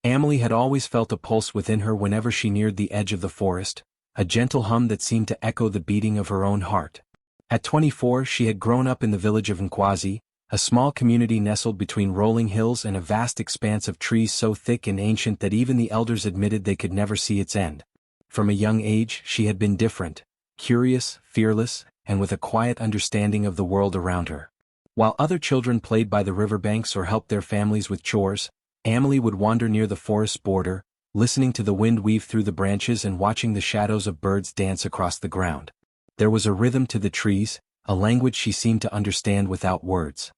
Amelie had always felt a pulse within her whenever she neared the edge of the forest, a gentle hum that seemed to echo the beating of her own heart. At 24 she had grown up in the village of Nkwazi, a small community nestled between rolling hills and a vast expanse of trees so thick and ancient that even the elders admitted they could never see its end. From a young age she had been different, curious, fearless, and with a quiet understanding of the world around her. While other children played by the riverbanks or helped their families with chores, Amelie would wander near the forest's border, listening to the wind weave through the branches and watching the shadows of birds dance across the ground. There was a rhythm to the trees, a language she seemed to understand without words.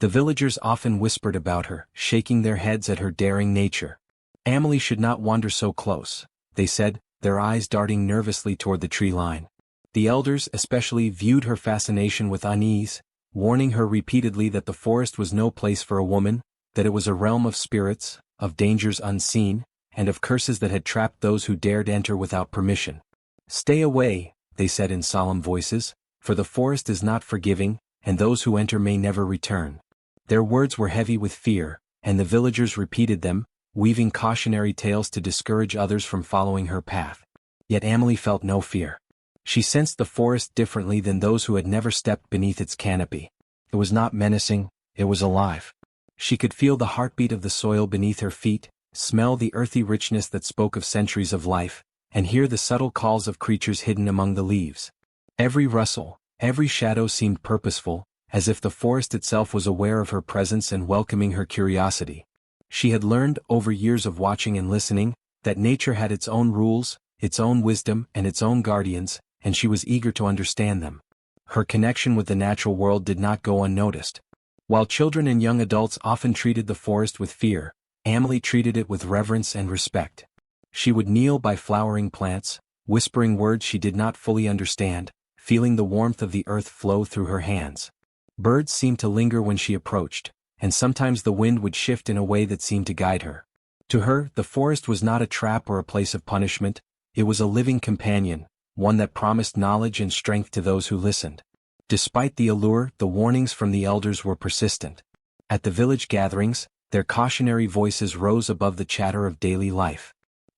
The villagers often whispered about her, shaking their heads at her daring nature. Amelie should not wander so close, they said, their eyes darting nervously toward the tree line. The elders especially viewed her fascination with unease, warning her repeatedly that the forest was no place for a woman, that it was a realm of spirits, of dangers unseen, and of curses that had trapped those who dared enter without permission. "Stay away," they said in solemn voices, "for the forest is not forgiving, and those who enter may never return." Their words were heavy with fear, and the villagers repeated them, weaving cautionary tales to discourage others from following her path. Yet Amelie felt no fear. She sensed the forest differently than those who had never stepped beneath its canopy. It was not menacing, it was alive. She could feel the heartbeat of the soil beneath her feet, smell the earthy richness that spoke of centuries of life, and hear the subtle calls of creatures hidden among the leaves. Every rustle, every shadow seemed purposeful, as if the forest itself was aware of her presence and welcoming her curiosity. She had learned, over years of watching and listening, that nature had its own rules, its own wisdom, and its own guardians, and she was eager to understand them. Her connection with the natural world did not go unnoticed. While children and young adults often treated the forest with fear, Amelie treated it with reverence and respect. She would kneel by flowering plants, whispering words she did not fully understand, feeling the warmth of the earth flow through her hands. Birds seemed to linger when she approached, and sometimes the wind would shift in a way that seemed to guide her. To her, the forest was not a trap or a place of punishment, it was a living companion, one that promised knowledge and strength to those who listened. Despite the allure, the warnings from the elders were persistent. At the village gatherings, their cautionary voices rose above the chatter of daily life.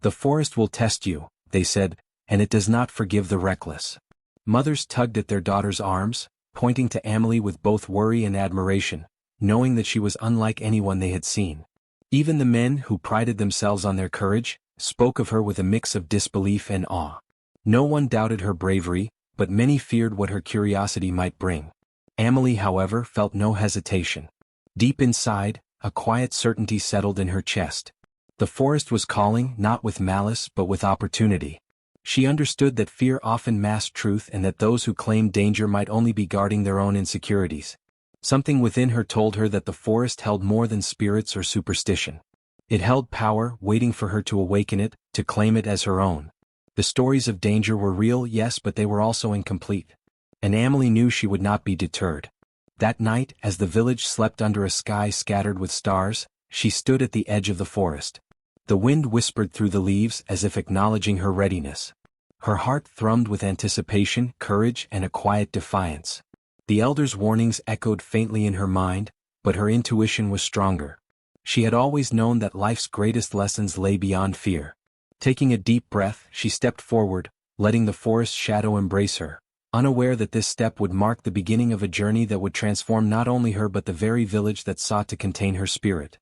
"The forest will test you," they said, "and it does not forgive the reckless." Mothers tugged at their daughters' arms, pointing to Amelie with both worry and admiration, knowing that she was unlike anyone they had seen. Even the men, who prided themselves on their courage, spoke of her with a mix of disbelief and awe. No one doubted her bravery, but many feared what her curiosity might bring. Amelie, however, felt no hesitation. Deep inside, a quiet certainty settled in her chest. The forest was calling, not with malice but with opportunity. She understood that fear often masked truth and that those who claimed danger might only be guarding their own insecurities. Something within her told her that the forest held more than spirits or superstition. It held power, waiting for her to awaken it, to claim it as her own. The stories of danger were real, yes, but they were also incomplete. And Amelie knew she would not be deterred. That night, as the village slept under a sky scattered with stars, she stood at the edge of the forest. The wind whispered through the leaves as if acknowledging her readiness. Her heart thrummed with anticipation, courage, and a quiet defiance. The elders' warnings echoed faintly in her mind, but her intuition was stronger. She had always known that life's greatest lessons lay beyond fear. Taking a deep breath, she stepped forward, letting the forest's shadow embrace her, unaware that this step would mark the beginning of a journey that would transform not only her but the very village that sought to contain her spirit.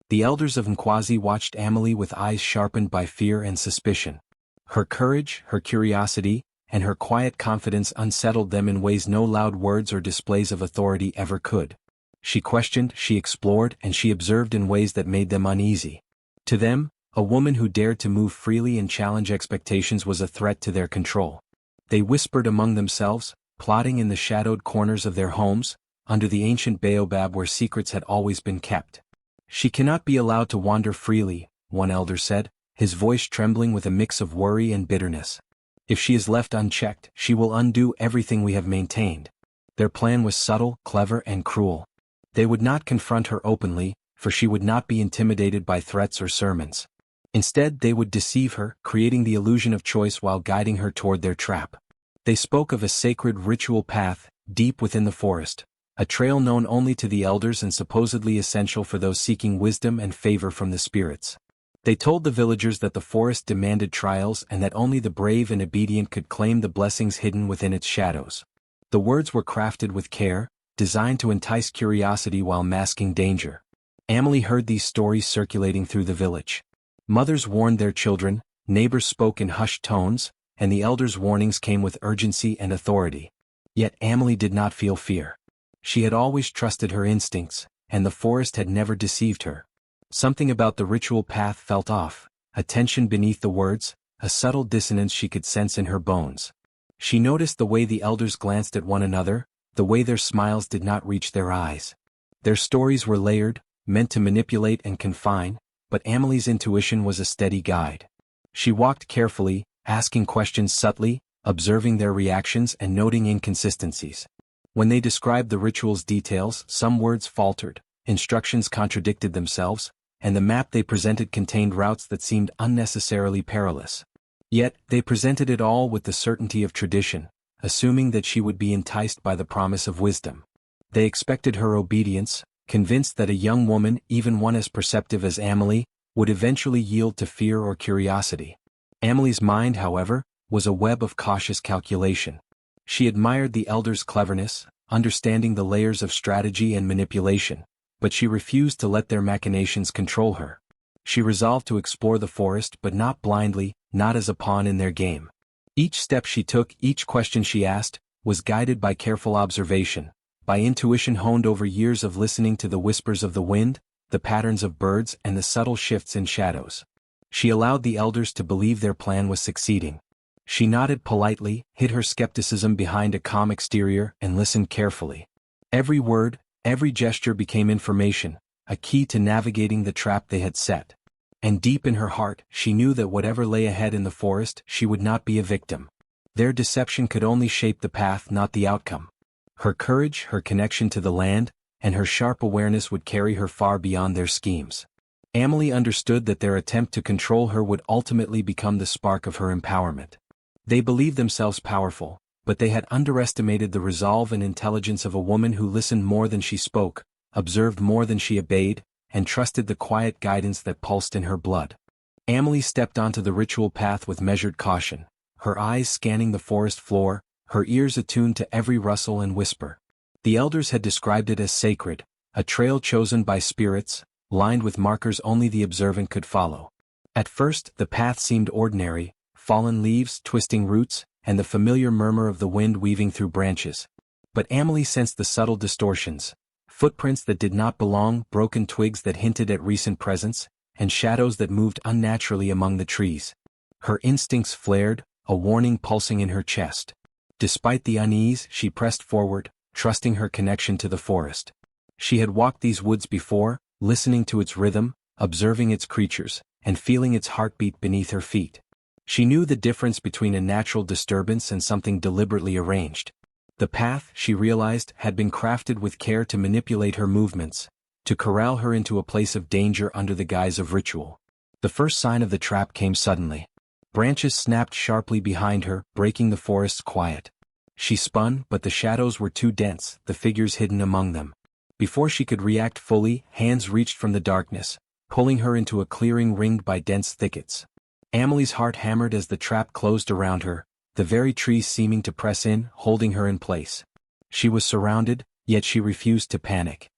The elders of Nkwazi watched Amelie with eyes sharpened by fear and suspicion. Her courage, her curiosity, and her quiet confidence unsettled them in ways no loud words or displays of authority ever could. She questioned, she explored, and she observed in ways that made them uneasy. To them, a woman who dared to move freely and challenge expectations was a threat to their control. They whispered among themselves, plotting in the shadowed corners of their homes, under the ancient baobab where secrets had always been kept. "She cannot be allowed to wander freely," one elder said, his voice trembling with a mix of worry and bitterness. "If she is left unchecked, she will undo everything we have maintained." Their plan was subtle, clever, and cruel. They would not confront her openly, for she would not be intimidated by threats or sermons. Instead, they would deceive her, creating the illusion of choice while guiding her toward their trap. They spoke of a sacred ritual path, deep within the forest, a trail known only to the elders and supposedly essential for those seeking wisdom and favor from the spirits. They told the villagers that the forest demanded trials and that only the brave and obedient could claim the blessings hidden within its shadows. The words were crafted with care, designed to entice curiosity while masking danger. Emily heard these stories circulating through the village. Mothers warned their children, neighbors spoke in hushed tones, and the elders' warnings came with urgency and authority. Yet Emily did not feel fear. She had always trusted her instincts, and the forest had never deceived her. Something about the ritual path felt off, a tension beneath the words, a subtle dissonance she could sense in her bones. She noticed the way the elders glanced at one another, the way their smiles did not reach their eyes. Their stories were layered, meant to manipulate and confine, but Emily's intuition was a steady guide. She walked carefully, asking questions subtly, observing their reactions and noting inconsistencies. When they described the ritual's details, some words faltered, instructions contradicted themselves, and the map they presented contained routes that seemed unnecessarily perilous. Yet, they presented it all with the certainty of tradition, assuming that she would be enticed by the promise of wisdom. They expected her obedience, convinced that a young woman, even one as perceptive as Emily, would eventually yield to fear or curiosity. Emily's mind, however, was a web of cautious calculation. She admired the elders' cleverness, understanding the layers of strategy and manipulation, but she refused to let their machinations control her. She resolved to explore the forest but not blindly, not as a pawn in their game. Each step she took, each question she asked, was guided by careful observation, by intuition honed over years of listening to the whispers of the wind, the patterns of birds and the subtle shifts in shadows. She allowed the elders to believe their plan was succeeding. She nodded politely, hid her skepticism behind a calm exterior, and listened carefully. Every word, every gesture became information, a key to navigating the trap they had set. And deep in her heart, she knew that whatever lay ahead in the forest, she would not be a victim. Their deception could only shape the path, not the outcome. Her courage, her connection to the land, and her sharp awareness would carry her far beyond their schemes. Emily understood that their attempt to control her would ultimately become the spark of her empowerment. They believed themselves powerful, but they had underestimated the resolve and intelligence of a woman who listened more than she spoke, observed more than she obeyed, and trusted the quiet guidance that pulsed in her blood. Emily stepped onto the ritual path with measured caution, her eyes scanning the forest floor, her ears attuned to every rustle and whisper. The elders had described it as sacred, a trail chosen by spirits, lined with markers only the observant could follow. At first, the path seemed ordinary, fallen leaves, twisting roots, and the familiar murmur of the wind weaving through branches. But Emily sensed the subtle distortions, footprints that did not belong, broken twigs that hinted at recent presence, and shadows that moved unnaturally among the trees. Her instincts flared, a warning pulsing in her chest. Despite the unease, she pressed forward, trusting her connection to the forest. She had walked these woods before, listening to its rhythm, observing its creatures, and feeling its heartbeat beneath her feet. She knew the difference between a natural disturbance and something deliberately arranged. The path, she realized, had been crafted with care to manipulate her movements, to corral her into a place of danger under the guise of ritual. The first sign of the trap came suddenly. Branches snapped sharply behind her, breaking the forest's quiet. She spun, but the shadows were too dense, the figures hidden among them. Before she could react fully, hands reached from the darkness, pulling her into a clearing ringed by dense thickets. Emily's heart hammered as the trap closed around her, the very trees seeming to press in, holding her in place. She was surrounded, yet she refused to panic.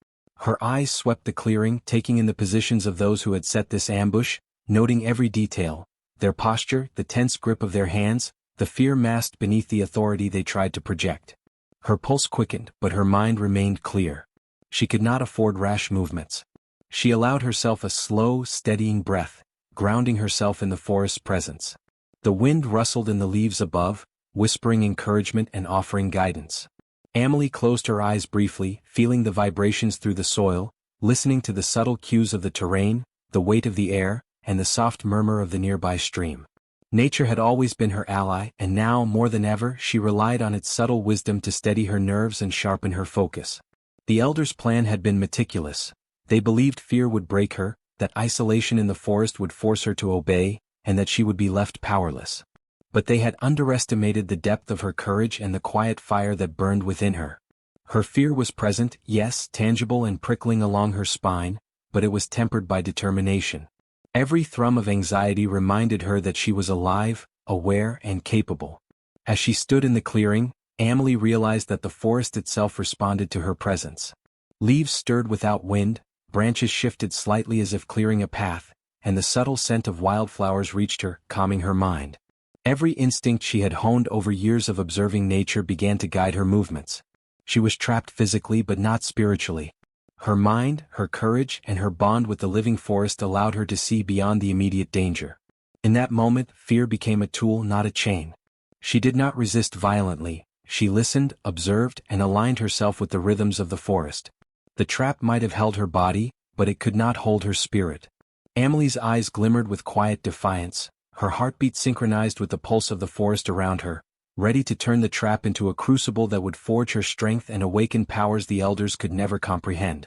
Her eyes swept the clearing, taking in the positions of those who had set this ambush, noting every detail, their posture, the tense grip of their hands, the fear masked beneath the authority they tried to project. Her pulse quickened, but her mind remained clear. She could not afford rash movements. She allowed herself a slow, steadying breath, grounding herself in the forest's presence. The wind rustled in the leaves above, whispering encouragement and offering guidance. Emily closed her eyes briefly, feeling the vibrations through the soil, listening to the subtle cues of the terrain, the weight of the air, and the soft murmur of the nearby stream. Nature had always been her ally, and now, more than ever, she relied on its subtle wisdom to steady her nerves and sharpen her focus. The elders' plan had been meticulous. They believed fear would break her, that isolation in the forest would force her to obey, and that she would be left powerless. But they had underestimated the depth of her courage and the quiet fire that burned within her. Her fear was present, yes, tangible and prickling along her spine, but it was tempered by determination. Every thrum of anxiety reminded her that she was alive, aware, and capable. As she stood in the clearing, Amelie realized that the forest itself responded to her presence. Leaves stirred without wind, branches shifted slightly as if clearing a path, and the subtle scent of wildflowers reached her, calming her mind. Every instinct she had honed over years of observing nature began to guide her movements. She was trapped physically but not spiritually. Her mind, her courage, and her bond with the living forest allowed her to see beyond the immediate danger. In that moment, fear became a tool, not a chain. She did not resist violently. She listened, observed, and aligned herself with the rhythms of the forest. The trap might have held her body, but it could not hold her spirit. Amelie's eyes glimmered with quiet defiance, her heartbeat synchronized with the pulse of the forest around her, ready to turn the trap into a crucible that would forge her strength and awaken powers the elders could never comprehend.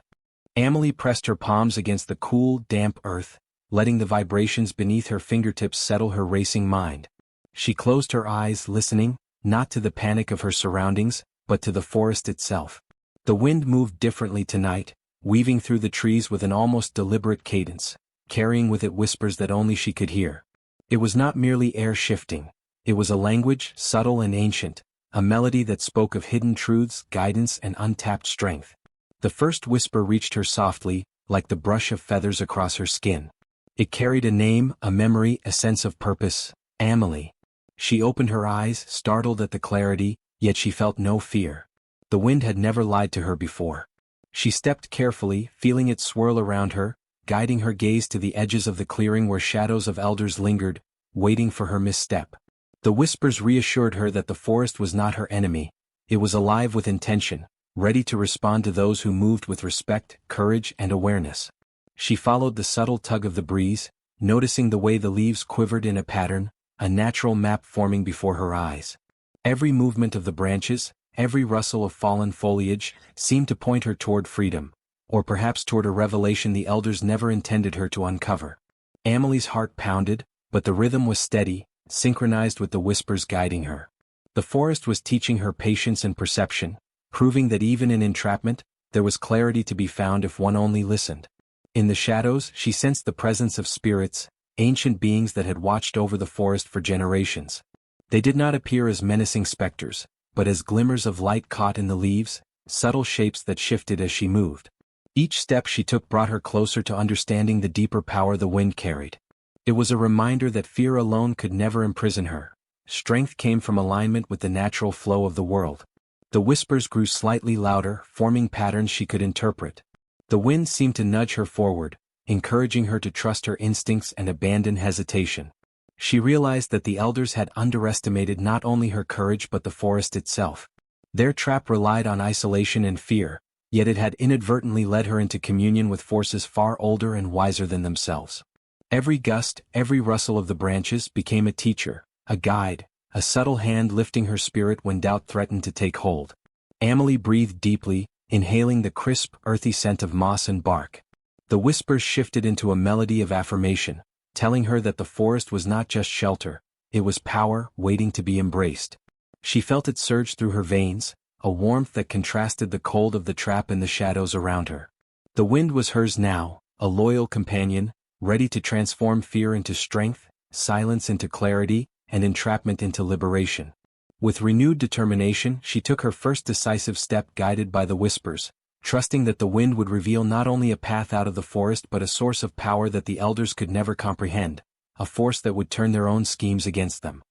Amelie pressed her palms against the cool, damp earth, letting the vibrations beneath her fingertips settle her racing mind. She closed her eyes, listening, not to the panic of her surroundings, but to the forest itself. The wind moved differently tonight, weaving through the trees with an almost deliberate cadence, carrying with it whispers that only she could hear. It was not merely air shifting. It was a language, subtle and ancient, a melody that spoke of hidden truths, guidance, and untapped strength. The first whisper reached her softly, like the brush of feathers across her skin. It carried a name, a memory, a sense of purpose: Amelie. She opened her eyes, startled at the clarity, yet she felt no fear. The wind had never lied to her before. She stepped carefully, feeling it swirl around her, guiding her gaze to the edges of the clearing where shadows of elders lingered, waiting for her misstep. The whispers reassured her that the forest was not her enemy. It was alive with intention, ready to respond to those who moved with respect, courage, and awareness. She followed the subtle tug of the breeze, noticing the way the leaves quivered in a pattern, a natural map forming before her eyes. Every movement of the branches, every rustle of fallen foliage, seemed to point her toward freedom, or perhaps toward a revelation the elders never intended her to uncover. Amelie's heart pounded, but the rhythm was steady, synchronized with the whispers guiding her. The forest was teaching her patience and perception, proving that even in entrapment, there was clarity to be found if one only listened. In the shadows, she sensed the presence of spirits, ancient beings that had watched over the forest for generations. They did not appear as menacing specters, but as glimmers of light caught in the leaves, subtle shapes that shifted as she moved. Each step she took brought her closer to understanding the deeper power the wind carried. It was a reminder that fear alone could never imprison her. Strength came from alignment with the natural flow of the world. The whispers grew slightly louder, forming patterns she could interpret. The wind seemed to nudge her forward, encouraging her to trust her instincts and abandon hesitation. She realized that the elders had underestimated not only her courage but the forest itself. Their trap relied on isolation and fear, yet it had inadvertently led her into communion with forces far older and wiser than themselves. Every gust, every rustle of the branches became a teacher, a guide, a subtle hand lifting her spirit when doubt threatened to take hold. Amelie breathed deeply, inhaling the crisp, earthy scent of moss and bark. The whispers shifted into a melody of affirmation, telling her that the forest was not just shelter, it was power waiting to be embraced. She felt it surge through her veins, a warmth that contrasted the cold of the trap and the shadows around her. The wind was hers now, a loyal companion, ready to transform fear into strength, silence into clarity, and entrapment into liberation. With renewed determination, she took her first decisive step guided by the whispers, trusting that the wind would reveal not only a path out of the forest but a source of power that the elders could never comprehend, a force that would turn their own schemes against them.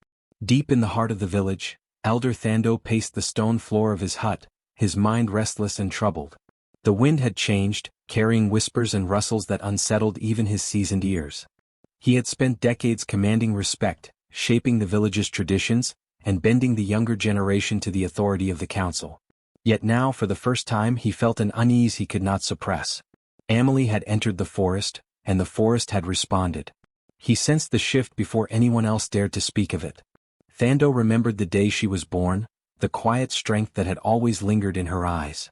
Deep in the heart of the village, Elder Thando paced the stone floor of his hut, his mind restless and troubled. The wind had changed, carrying whispers and rustles that unsettled even his seasoned ears. He had spent decades commanding respect, shaping the village's traditions, and bending the younger generation to the authority of the council. Yet now for the first time he felt an unease he could not suppress. Amelie had entered the forest, and the forest had responded. He sensed the shift before anyone else dared to speak of it. Thando remembered the day she was born, the quiet strength that had always lingered in her eyes.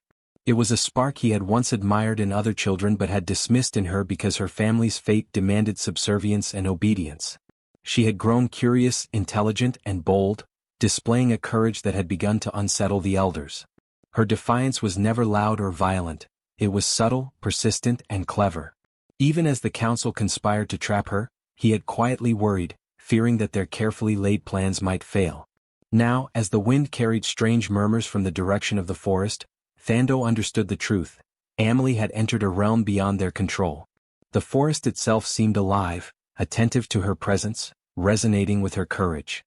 It was a spark he had once admired in other children but had dismissed in her because her family's fate demanded subservience and obedience. She had grown curious, intelligent, and bold, displaying a courage that had begun to unsettle the elders. Her defiance was never loud or violent, it was subtle, persistent, and clever. Even as the council conspired to trap her, he had quietly worried, fearing that their carefully laid plans might fail. Now, as the wind carried strange murmurs from the direction of the forest, Thando understood the truth. Amelie had entered a realm beyond their control. The forest itself seemed alive, attentive to her presence, resonating with her courage.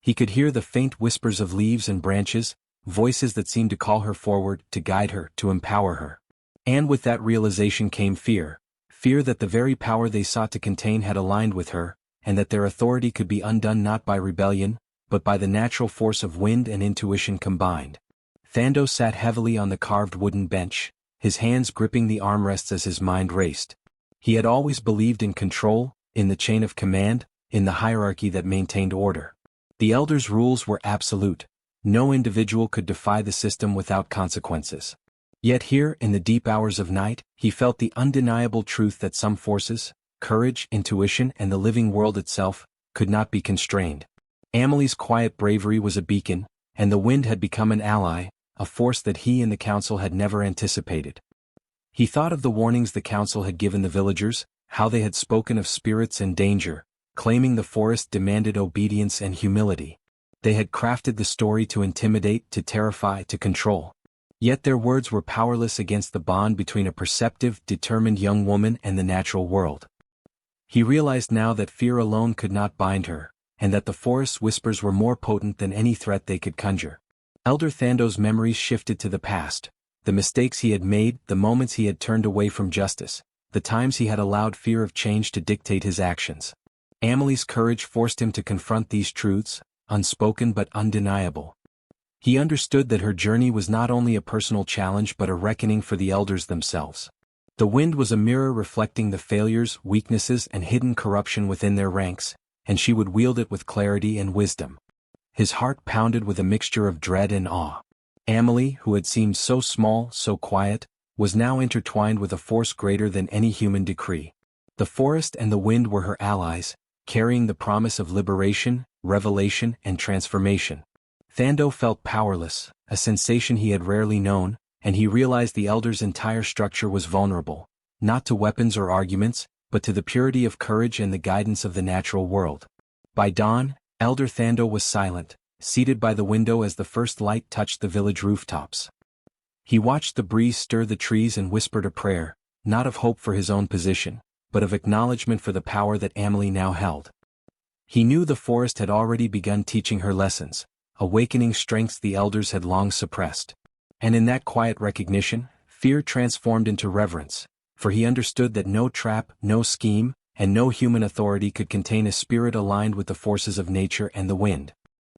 He could hear the faint whispers of leaves and branches, voices that seemed to call her forward, to guide her, to empower her. And with that realization came fear that the very power they sought to contain had aligned with her, and that their authority could be undone not by rebellion, but by the natural force of wind and intuition combined. Thando sat heavily on the carved wooden bench, his hands gripping the armrests as his mind raced. He had always believed in control, in the chain of command, in the hierarchy that maintained order. The elders' rules were absolute. No individual could defy the system without consequences. Yet here, in the deep hours of night, he felt the undeniable truth that some forces, courage, intuition, and the living world itself, could not be constrained. Amelie's quiet bravery was a beacon, and the wind had become an ally, a force that he and the council had never anticipated. He thought of the warnings the council had given the villagers, how they had spoken of spirits and danger, claiming the forest demanded obedience and humility. They had crafted the story to intimidate, to terrify, to control. Yet their words were powerless against the bond between a perceptive, determined young woman and the natural world. He realized now that fear alone could not bind her, and that the forest's whispers were more potent than any threat they could conjure. Elder Thando's memories shifted to the past, the mistakes he had made, the moments he had turned away from justice, the times he had allowed fear of change to dictate his actions. Amelie's courage forced him to confront these truths, unspoken but undeniable. He understood that her journey was not only a personal challenge but a reckoning for the elders themselves. The wind was a mirror reflecting the failures, weaknesses, and hidden corruption within their ranks, and she would wield it with clarity and wisdom. His heart pounded with a mixture of dread and awe. Amelie, who had seemed so small, so quiet, was now intertwined with a force greater than any human decree. The forest and the wind were her allies, carrying the promise of liberation, revelation, and transformation. Thando felt powerless, a sensation he had rarely known, and he realized the elders' entire structure was vulnerable, not to weapons or arguments, but to the purity of courage and the guidance of the natural world. By dawn, Elder Thando was silent, seated by the window as the first light touched the village rooftops. He watched the breeze stir the trees and whispered a prayer, not of hope for his own position, but of acknowledgement for the power that Amelie now held. He knew the forest had already begun teaching her lessons, awakening strengths the elders had long suppressed. And in that quiet recognition, fear transformed into reverence, for he understood that no trap, no scheme, and no human authority could contain a spirit aligned with the forces of nature and the wind.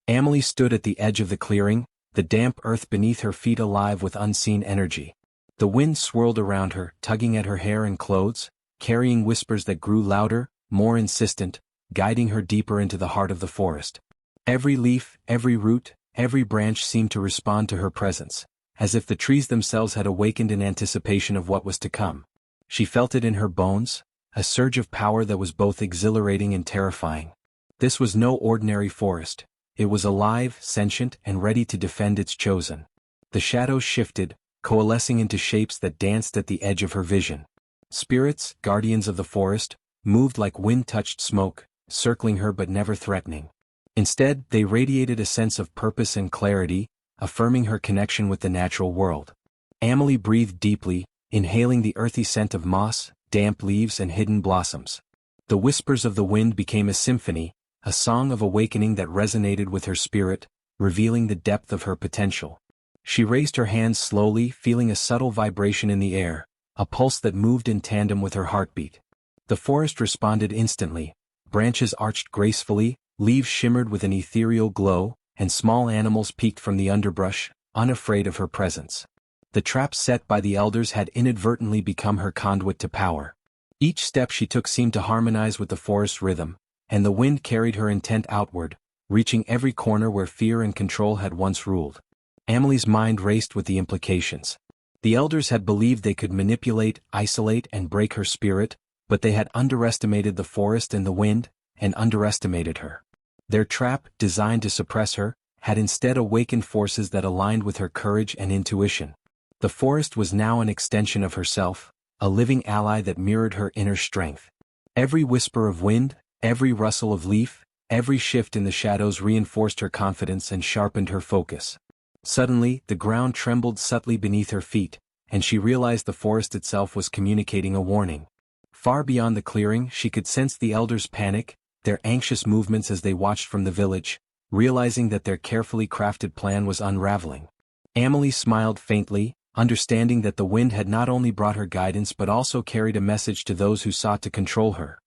Amelie stood at the edge of the clearing, the damp earth beneath her feet alive with unseen energy. The wind swirled around her, tugging at her hair and clothes, carrying whispers that grew louder, more insistent, guiding her deeper into the heart of the forest. Every leaf, every root, every branch seemed to respond to her presence, as if the trees themselves had awakened in anticipation of what was to come. She felt it in her bones, a surge of power that was both exhilarating and terrifying. This was no ordinary forest. It was alive, sentient, and ready to defend its chosen. The shadows shifted, coalescing into shapes that danced at the edge of her vision. Spirits, guardians of the forest, moved like wind-touched smoke, circling her but never threatening. Instead, they radiated a sense of purpose and clarity, affirming her connection with the natural world. Amelie breathed deeply, inhaling the earthy scent of moss, damp leaves, and hidden blossoms. The whispers of the wind became a symphony, a song of awakening that resonated with her spirit, revealing the depth of her potential. She raised her hands slowly, feeling a subtle vibration in the air, a pulse that moved in tandem with her heartbeat. The forest responded instantly. Branches arched gracefully, leaves shimmered with an ethereal glow, and small animals peeked from the underbrush, unafraid of her presence. The traps set by the elders had inadvertently become her conduit to power. Each step she took seemed to harmonize with the forest's rhythm, and the wind carried her intent outward, reaching every corner where fear and control had once ruled. Amelie's mind raced with the implications. The elders had believed they could manipulate, isolate, and break her spirit, but they had underestimated the forest and the wind, and underestimated her. Their trap, designed to suppress her, had instead awakened forces that aligned with her courage and intuition. The forest was now an extension of herself, a living ally that mirrored her inner strength. Every whisper of wind, every rustle of leaf, every shift in the shadows reinforced her confidence and sharpened her focus. Suddenly, the ground trembled subtly beneath her feet, and she realized the forest itself was communicating a warning. Far beyond the clearing, she could sense the elders' panic, their anxious movements as they watched from the village, realizing that their carefully crafted plan was unraveling. Amelie smiled faintly, understanding that the wind had not only brought her guidance but also carried a message to those who sought to control her.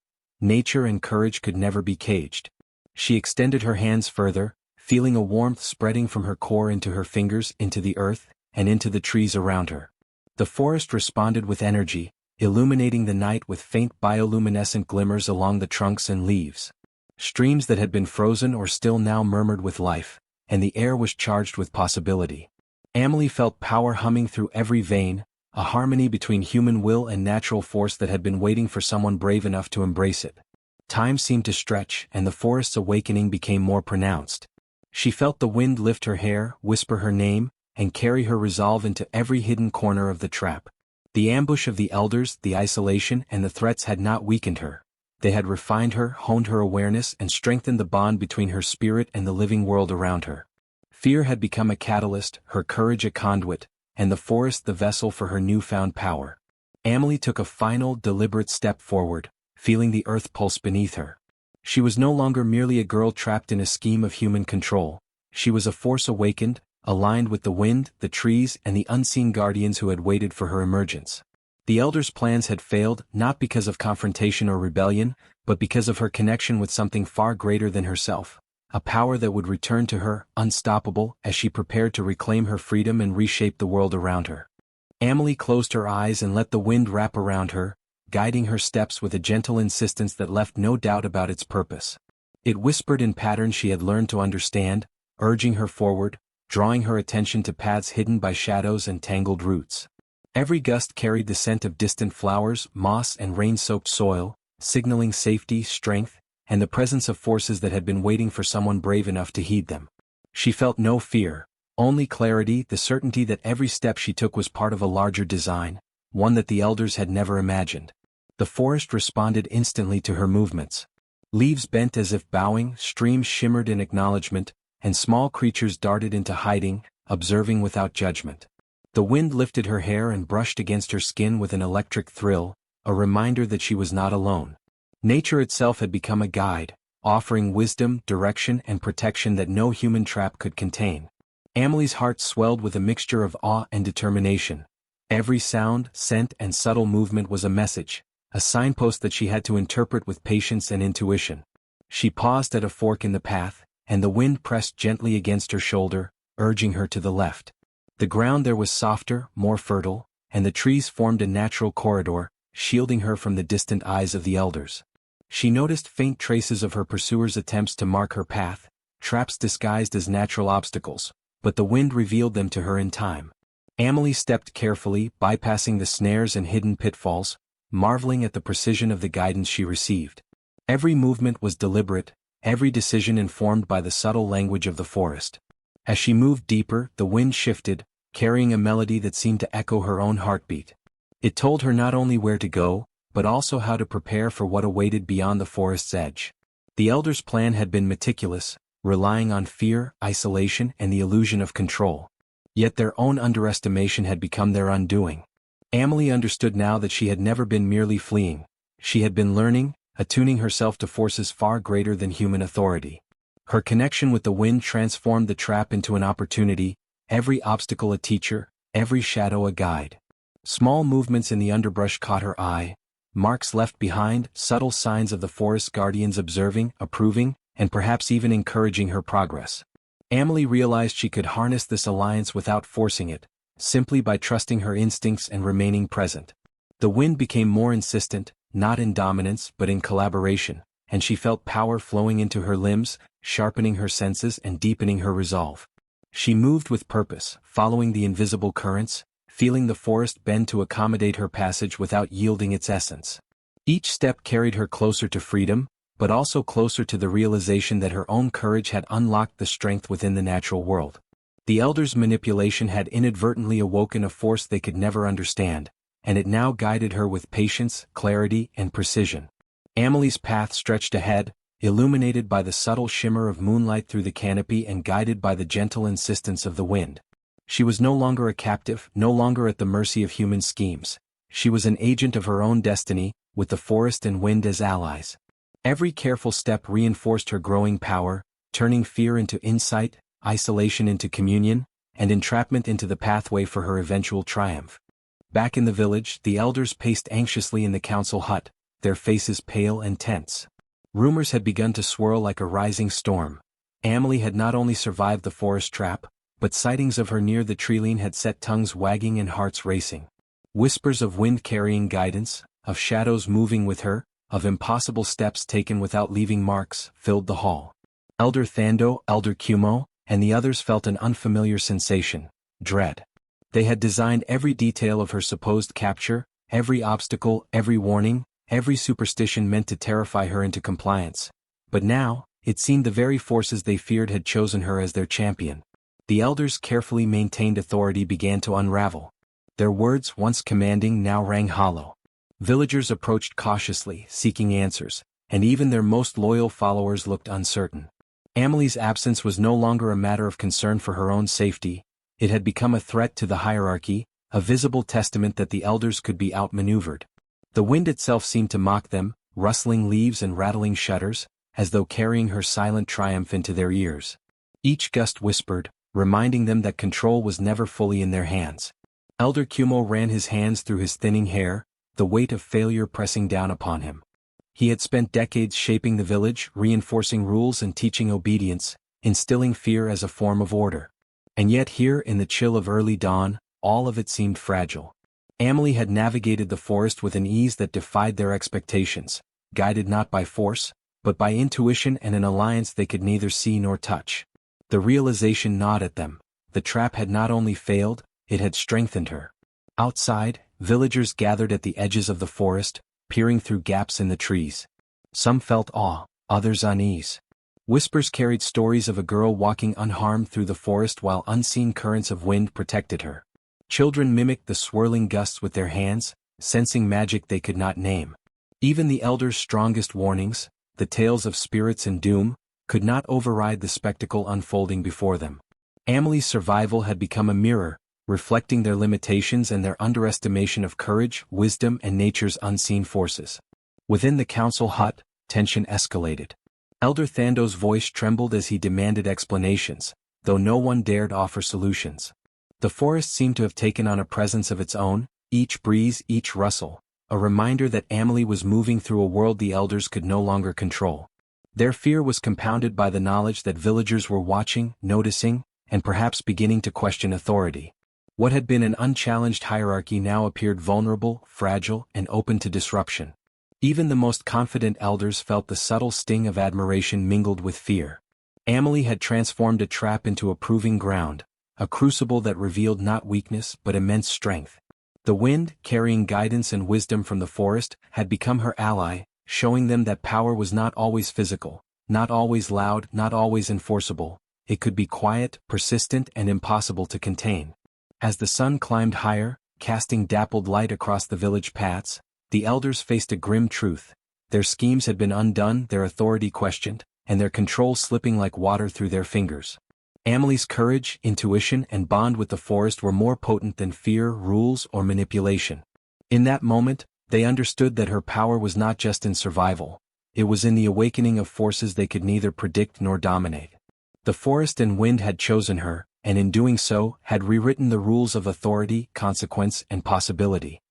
Nature and courage could never be caged. She extended her hands further, feeling a warmth spreading from her core into her fingers, into the earth, and into the trees around her. The forest responded with energy, illuminating the night with faint bioluminescent glimmers along the trunks and leaves. Streams that had been frozen or still now murmured with life, and the air was charged with possibility. Amelie felt power humming through every vein, a harmony between human will and natural force that had been waiting for someone brave enough to embrace it. Time seemed to stretch, and the forest's awakening became more pronounced. She felt the wind lift her hair, whisper her name, and carry her resolve into every hidden corner of the trap. The ambush of the elders, the isolation, and the threats had not weakened her. They had refined her, honed her awareness, and strengthened the bond between her spirit and the living world around her. Fear had become a catalyst, her courage a conduit, and the forest the vessel for her newfound power. Amelie took a final, deliberate step forward, feeling the earth pulse beneath her. She was no longer merely a girl trapped in a scheme of human control. She was a force awakened, aligned with the wind, the trees, and the unseen guardians who had waited for her emergence. The elders' plans had failed, not because of confrontation or rebellion, but because of her connection with something far greater than herself, a power that would return to her, unstoppable, as she prepared to reclaim her freedom and reshape the world around her. Amelie closed her eyes and let the wind wrap around her, guiding her steps with a gentle insistence that left no doubt about its purpose. It whispered in patterns she had learned to understand, urging her forward, drawing her attention to paths hidden by shadows and tangled roots. Every gust carried the scent of distant flowers, moss, and rain-soaked soil, signaling safety, strength, and the presence of forces that had been waiting for someone brave enough to heed them. She felt no fear, only clarity, the certainty that every step she took was part of a larger design, one that the elders had never imagined. The forest responded instantly to her movements. Leaves bent as if bowing, streams shimmered in acknowledgement, and small creatures darted into hiding, observing without judgment. The wind lifted her hair and brushed against her skin with an electric thrill, a reminder that she was not alone. Nature itself had become a guide, offering wisdom, direction, and protection that no human trap could contain. Amelie's heart swelled with a mixture of awe and determination. Every sound, scent, and subtle movement was a message, a signpost that she had to interpret with patience and intuition. She paused at a fork in the path, and the wind pressed gently against her shoulder, urging her to the left. The ground there was softer, more fertile, and the trees formed a natural corridor, shielding her from the distant eyes of the elders. She noticed faint traces of her pursuers' attempts to mark her path, traps disguised as natural obstacles, but the wind revealed them to her in time. Amelie stepped carefully, bypassing the snares and hidden pitfalls, marveling at the precision of the guidance she received. Every movement was deliberate, every decision informed by the subtle language of the forest. As she moved deeper, the wind shifted, carrying a melody that seemed to echo her own heartbeat. It told her not only where to go, but also how to prepare for what awaited beyond the forest's edge. The elders' plan had been meticulous, relying on fear, isolation, and the illusion of control. Yet their own underestimation had become their undoing. Amelie understood now that she had never been merely fleeing. She had been learning, attuning herself to forces far greater than human authority. Her connection with the wind transformed the trap into an opportunity, every obstacle a teacher, every shadow a guide. Small movements in the underbrush caught her eye, marks left behind, subtle signs of the forest's guardians observing, approving, and perhaps even encouraging her progress. Amelie realized she could harness this alliance without forcing it, simply by trusting her instincts and remaining present. The wind became more insistent, not in dominance but in collaboration, and she felt power flowing into her limbs, sharpening her senses and deepening her resolve. She moved with purpose, following the invisible currents, feeling the forest bend to accommodate her passage without yielding its essence. Each step carried her closer to freedom, but also closer to the realization that her own courage had unlocked the strength within the natural world. The elders' manipulation had inadvertently awoken a force they could never understand, and it now guided her with patience, clarity, and precision. Amelie's path stretched ahead, illuminated by the subtle shimmer of moonlight through the canopy and guided by the gentle insistence of the wind. She was no longer a captive, no longer at the mercy of human schemes. She was an agent of her own destiny, with the forest and wind as allies. Every careful step reinforced her growing power, turning fear into insight, isolation into communion, and entrapment into the pathway for her eventual triumph. Back in the village, the elders paced anxiously in the council hut, their faces pale and tense. Rumors had begun to swirl like a rising storm. Amelie had not only survived the forest trap, but sightings of her near the treeline had set tongues wagging and hearts racing. Whispers of wind carrying guidance, of shadows moving with her, of impossible steps taken without leaving marks, filled the hall. Elder Thando, Elder Cumo, and the others felt an unfamiliar sensation, dread. They had designed every detail of her supposed capture, every obstacle, every warning, every superstition meant to terrify her into compliance. But now, it seemed the very forces they feared had chosen her as their champion. The elders' carefully maintained authority began to unravel. Their words, once commanding, now rang hollow. Villagers approached cautiously, seeking answers, and even their most loyal followers looked uncertain. Amelie's absence was no longer a matter of concern for her own safety. It had become a threat to the hierarchy, a visible testament that the elders could be outmaneuvered. The wind itself seemed to mock them, rustling leaves and rattling shutters, as though carrying her silent triumph into their ears. Each gust whispered, reminding them that control was never fully in their hands. Elder Cumo ran his hands through his thinning hair, the weight of failure pressing down upon him. He had spent decades shaping the village, reinforcing rules and teaching obedience, instilling fear as a form of order. And yet here in the chill of early dawn, all of it seemed fragile. Amelie had navigated the forest with an ease that defied their expectations, guided not by force, but by intuition and an alliance they could neither see nor touch. The realization gnawed at them. The trap had not only failed, it had strengthened her. Outside, villagers gathered at the edges of the forest, peering through gaps in the trees. Some felt awe, others unease. Whispers carried stories of a girl walking unharmed through the forest while unseen currents of wind protected her. Children mimicked the swirling gusts with their hands, sensing magic they could not name. Even the elders' strongest warnings, the tales of spirits and doom, could not override the spectacle unfolding before them. Amelie's survival had become a mirror, reflecting their limitations and their underestimation of courage, wisdom, and nature's unseen forces. Within the council hut, tension escalated. Elder Thando's voice trembled as he demanded explanations, though no one dared offer solutions. The forest seemed to have taken on a presence of its own, each breeze, each rustle, a reminder that Amelie was moving through a world the elders could no longer control. Their fear was compounded by the knowledge that villagers were watching, noticing, and perhaps beginning to question authority. What had been an unchallenged hierarchy now appeared vulnerable, fragile, and open to disruption. Even the most confident elders felt the subtle sting of admiration mingled with fear. Amelie had transformed a trap into a proving ground, a crucible that revealed not weakness but immense strength. The wind, carrying guidance and wisdom from the forest, had become her ally, showing them that power was not always physical, not always loud, not always enforceable. It could be quiet, persistent, and impossible to contain. As the sun climbed higher, casting dappled light across the village paths, the elders faced a grim truth. Their schemes had been undone, their authority questioned, and their control slipping like water through their fingers. Amelie's courage, intuition, and bond with the forest were more potent than fear, rules, or manipulation. In that moment, they understood that her power was not just in survival. It was in the awakening of forces they could neither predict nor dominate. The forest and wind had chosen her, and in doing so, had rewritten the rules of authority, consequence, and possibility.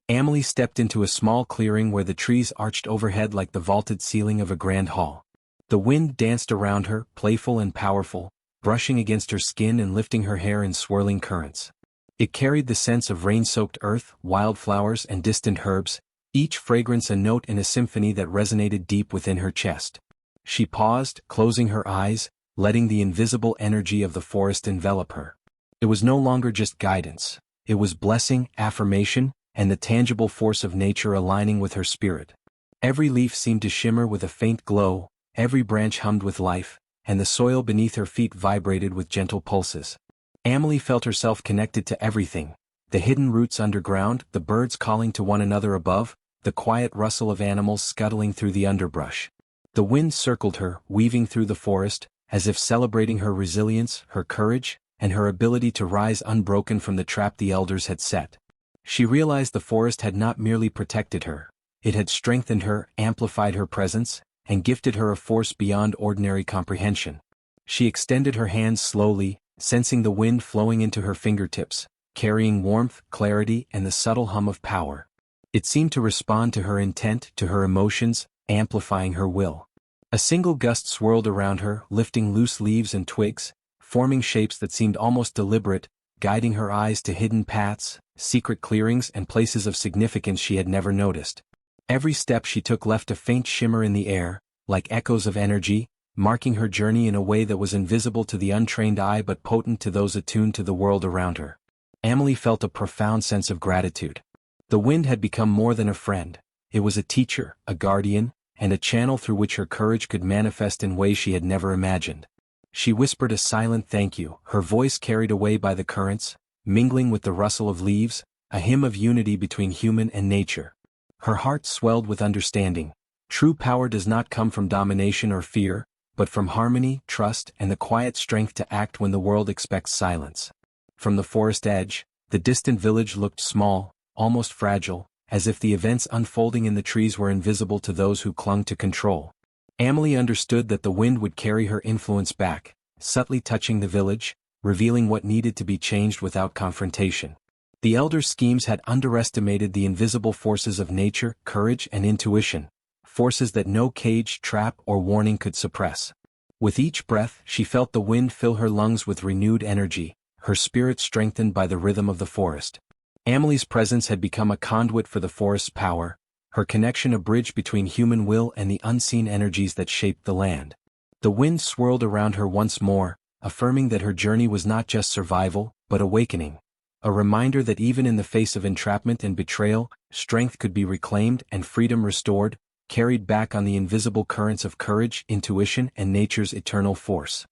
Amelie stepped into a small clearing where the trees arched overhead like the vaulted ceiling of a grand hall. The wind danced around her, playful and powerful, brushing against her skin and lifting her hair in swirling currents. It carried the scents of rain-soaked earth, wildflowers, and distant herbs, each fragrance a note in a symphony that resonated deep within her chest. She paused, closing her eyes, letting the invisible energy of the forest envelop her. It was no longer just guidance. It was blessing, affirmation, and the tangible force of nature aligning with her spirit. Every leaf seemed to shimmer with a faint glow, every branch hummed with life, and the soil beneath her feet vibrated with gentle pulses. Amelie felt herself connected to everything, the hidden roots underground, the birds calling to one another above, the quiet rustle of animals scuttling through the underbrush. The wind circled her, weaving through the forest, as if celebrating her resilience, her courage, and her ability to rise unbroken from the trap the elders had set. She realized the forest had not merely protected her, it had strengthened her, amplified her presence, and gifted her a force beyond ordinary comprehension. She extended her hands slowly, sensing the wind flowing into her fingertips, carrying warmth, clarity, and the subtle hum of power. It seemed to respond to her intent, to her emotions, amplifying her will. A single gust swirled around her, lifting loose leaves and twigs, forming shapes that seemed almost deliberate, guiding her eyes to hidden paths, secret clearings, and places of significance she had never noticed. Every step she took left a faint shimmer in the air, like echoes of energy, marking her journey in a way that was invisible to the untrained eye but potent to those attuned to the world around her. Amelie felt a profound sense of gratitude. The wind had become more than a friend. It was a teacher, a guardian, and a channel through which her courage could manifest in ways she had never imagined. She whispered a silent thank you, her voice carried away by the currents, mingling with the rustle of leaves, a hymn of unity between human and nature. Her heart swelled with understanding. True power does not come from domination or fear, but from harmony, trust, and the quiet strength to act when the world expects silence. From the forest edge, the distant village looked small, almost fragile, as if the events unfolding in the trees were invisible to those who clung to control. Amelie understood that the wind would carry her influence back, subtly touching the village, revealing what needed to be changed without confrontation. The elders' schemes had underestimated the invisible forces of nature, courage, and intuition, forces that no cage, trap, or warning could suppress. With each breath, she felt the wind fill her lungs with renewed energy, her spirit strengthened by the rhythm of the forest. Amelie's presence had become a conduit for the forest's power, her connection a bridge between human will and the unseen energies that shaped the land. The wind swirled around her once more, affirming that her journey was not just survival, but awakening. A reminder that even in the face of entrapment and betrayal, strength could be reclaimed and freedom restored, carried back on the invisible currents of courage, intuition, and nature's eternal force.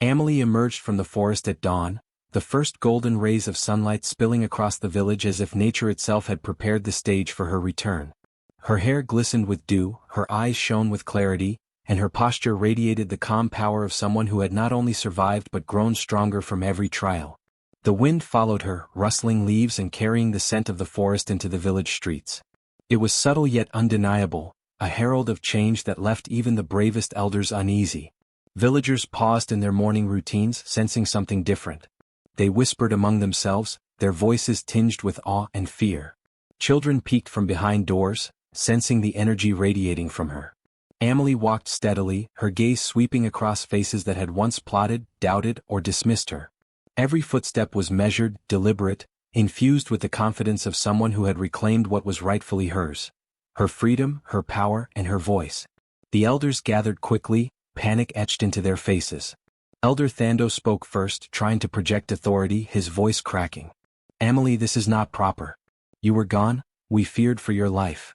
Amelie emerged from the forest at dawn, the first golden rays of sunlight spilling across the village as if nature itself had prepared the stage for her return. Her hair glistened with dew, her eyes shone with clarity, and her posture radiated the calm power of someone who had not only survived but grown stronger from every trial. The wind followed her, rustling leaves and carrying the scent of the forest into the village streets. It was subtle yet undeniable, a herald of change that left even the bravest elders uneasy. Villagers paused in their morning routines, sensing something different. They whispered among themselves, their voices tinged with awe and fear. Children peeked from behind doors, sensing the energy radiating from her. Amelie walked steadily, her gaze sweeping across faces that had once plotted, doubted, or dismissed her. Every footstep was measured, deliberate, infused with the confidence of someone who had reclaimed what was rightfully hers. Her freedom, her power, and her voice. The elders gathered quickly, panic etched into their faces. Elder Thando spoke first, trying to project authority, his voice cracking. "Amelie, this is not proper. You were gone, we feared for your life."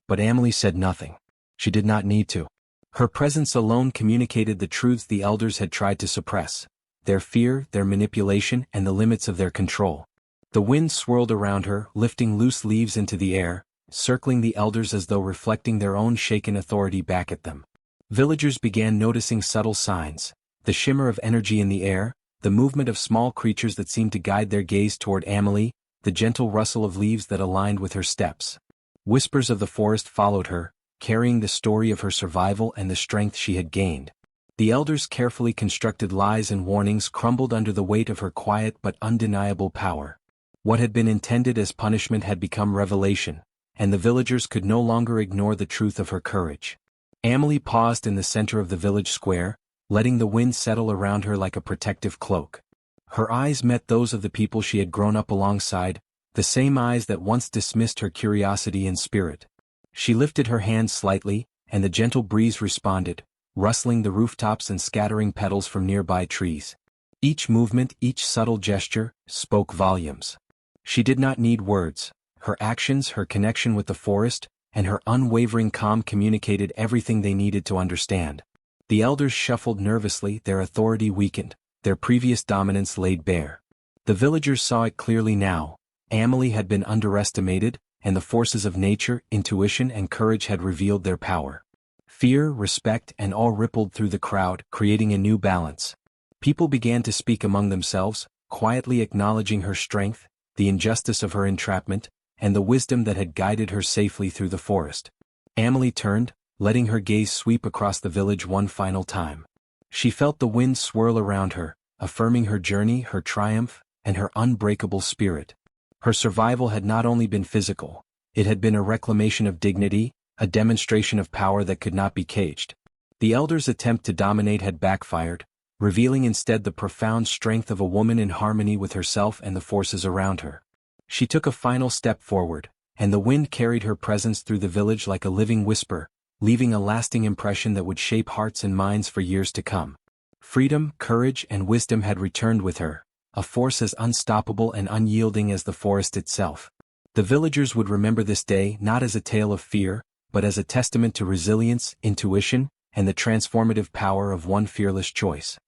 But Amelie said nothing. She did not need to. Her presence alone communicated the truths the elders had tried to suppress. Their fear, their manipulation, and the limits of their control. The wind swirled around her, lifting loose leaves into the air, circling the elders as though reflecting their own shaken authority back at them. Villagers began noticing subtle signs, the shimmer of energy in the air, the movement of small creatures that seemed to guide their gaze toward Amelie, the gentle rustle of leaves that aligned with her steps. Whispers of the forest followed her, carrying the story of her survival and the strength she had gained. The elders' carefully constructed lies and warnings crumbled under the weight of her quiet but undeniable power. What had been intended as punishment had become revelation, and the villagers could no longer ignore the truth of her courage. Amelie paused in the center of the village square, letting the wind settle around her like a protective cloak. Her eyes met those of the people she had grown up alongside, the same eyes that once dismissed her curiosity and spirit. She lifted her hand slightly, and the gentle breeze responded, rustling the rooftops and scattering petals from nearby trees. Each movement, each subtle gesture, spoke volumes. She did not need words. Her actions, her connection with the forest, and her unwavering calm communicated everything they needed to understand. The elders shuffled nervously, their authority weakened, their previous dominance laid bare. The villagers saw it clearly now. Amelie had been underestimated, and the forces of nature, intuition and courage had revealed their power. Fear, respect and awe rippled through the crowd, creating a new balance. People began to speak among themselves, quietly acknowledging her strength, the injustice of her entrapment, and the wisdom that had guided her safely through the forest. Amelie turned, letting her gaze sweep across the village one final time. She felt the wind swirl around her, affirming her journey, her triumph, and her unbreakable spirit. Her survival had not only been physical, it had been a reclamation of dignity, a demonstration of power that could not be caged. The elders' attempt to dominate had backfired, revealing instead the profound strength of a woman in harmony with herself and the forces around her. She took a final step forward, and the wind carried her presence through the village like a living whisper, leaving a lasting impression that would shape hearts and minds for years to come. Freedom, courage, and wisdom had returned with her, a force as unstoppable and unyielding as the forest itself. The villagers would remember this day not as a tale of fear, but as a testament to resilience, intuition, and the transformative power of one fearless choice.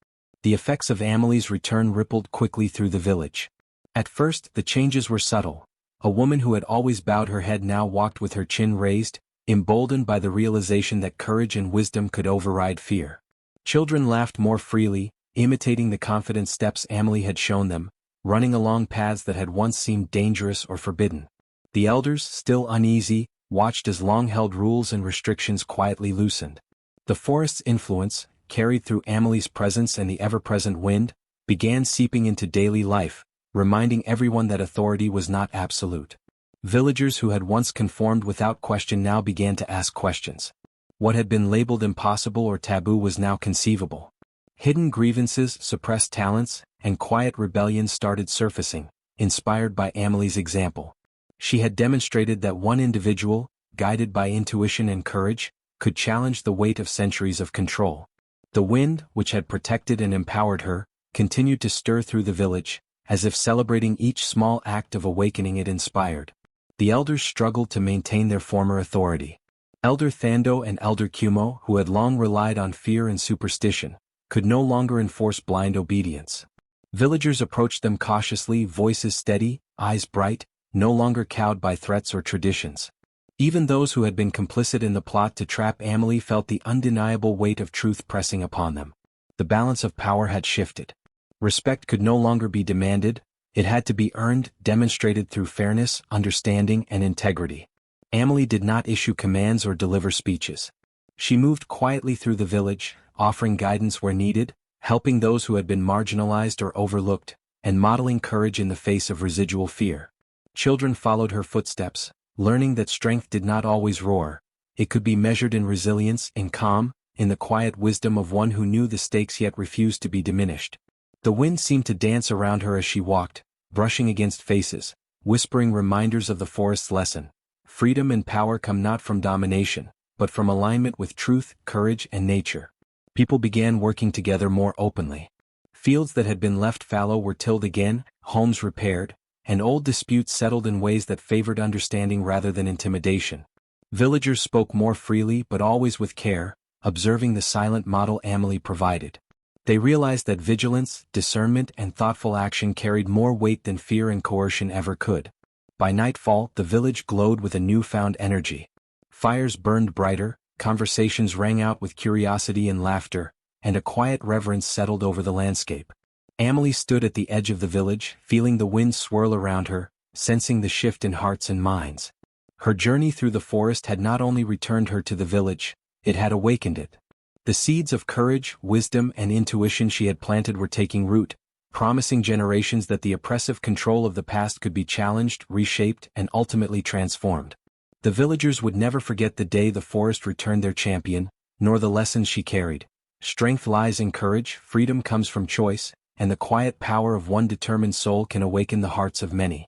The effects of Amelie's return rippled quickly through the village. At first, the changes were subtle. A woman who had always bowed her head now walked with her chin raised, emboldened by the realization that courage and wisdom could override fear. Children laughed more freely, imitating the confident steps Amelie had shown them, running along paths that had once seemed dangerous or forbidden. The elders, still uneasy, watched as long-held rules and restrictions quietly loosened. The forest's influence, carried through Amelie's presence and the ever-present wind, began seeping into daily life, reminding everyone that authority was not absolute. Villagers who had once conformed without question now began to ask questions. What had been labeled impossible or taboo was now conceivable. Hidden grievances, suppressed talents, and quiet rebellions started surfacing, inspired by Amelie's example. She had demonstrated that one individual, guided by intuition and courage, could challenge the weight of centuries of control. The wind, which had protected and empowered her, continued to stir through the village, as if celebrating each small act of awakening it inspired. The elders struggled to maintain their former authority. Elder Thando and Elder Kumo, who had long relied on fear and superstition, could no longer enforce blind obedience. Villagers approached them cautiously, voices steady, eyes bright, no longer cowed by threats or traditions. Even those who had been complicit in the plot to trap Amelie felt the undeniable weight of truth pressing upon them. The balance of power had shifted. Respect could no longer be demanded, it had to be earned, demonstrated through fairness, understanding, and integrity. Amelie did not issue commands or deliver speeches. She moved quietly through the village, offering guidance where needed, helping those who had been marginalized or overlooked, and modeling courage in the face of residual fear. Children followed her footsteps, learning that strength did not always roar. It could be measured in resilience, in calm, in the quiet wisdom of one who knew the stakes yet refused to be diminished. The wind seemed to dance around her as she walked, brushing against faces, whispering reminders of the forest's lesson. Freedom and power come not from domination, but from alignment with truth, courage, and nature. People began working together more openly. Fields that had been left fallow were tilled again, homes repaired, and old disputes settled in ways that favored understanding rather than intimidation. Villagers spoke more freely but always with care, observing the silent model Amelie provided. They realized that vigilance, discernment, and thoughtful action carried more weight than fear and coercion ever could. By nightfall, the village glowed with a newfound energy. Fires burned brighter, conversations rang out with curiosity and laughter, and a quiet reverence settled over the landscape. Amelie stood at the edge of the village, feeling the wind swirl around her, sensing the shift in hearts and minds. Her journey through the forest had not only returned her to the village, it had awakened it. The seeds of courage, wisdom, and intuition she had planted were taking root, promising generations that the oppressive control of the past could be challenged, reshaped, and ultimately transformed. The villagers would never forget the day the forest returned their champion, nor the lessons she carried. Strength lies in courage, freedom comes from choice, and the quiet power of one determined soul can awaken the hearts of many.